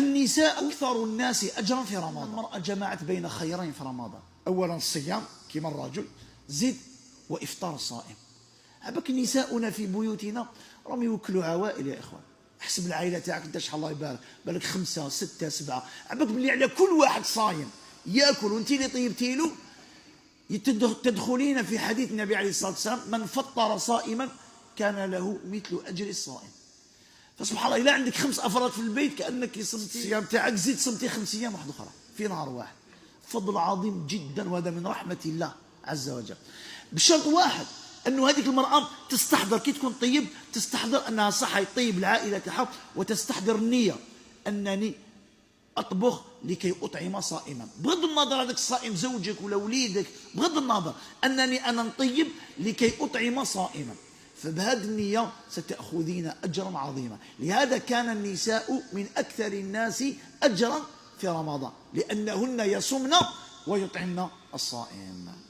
النساء أكثر الناس أجرا في رمضان. المرأة جمعت بين خيرين في رمضان، أولا الصيام كما الرجل، زد وإفطار الصائم. عباك نساؤنا في بيوتنا راهم يوكلوا عوائل يا إخوان. احسب العائلة تاعك انت شحال الله يبارك، بالك 5 6 7، عباك بلي على كل واحد صايم ياكل وانت اللي طيبتي له. تدخلين في حديث النبي عليه الصلاة والسلام: من فطر صائما كان له مثل أجر الصائم. فسبحان الله، إلا عندك 5 أفراد في البيت كأنك صمتي الصيام تاعك، زيد صمتي 5 أيام واحد أخرى في نهار واحد. فضل عظيم جدا، وهذا من رحمة الله عز وجل. بشرط واحد، أنه هذيك المرأة تستحضر كي تكون طيب، تستحضر أنها صح يطيب العائلة تاعها، وتستحضر النية أنني أطبخ لكي أطعم صائما، بغض النظر هذاك الصائم زوجك ولا وليدك، بغض النظر أنني أنا نطيب لكي أطعم صائما. فبهذه النية ستأخذين أجرا عظيما. لهذا كان النساء من أكثر الناس أجرا في رمضان، لأنهن يصمن ويطعمن الصائم.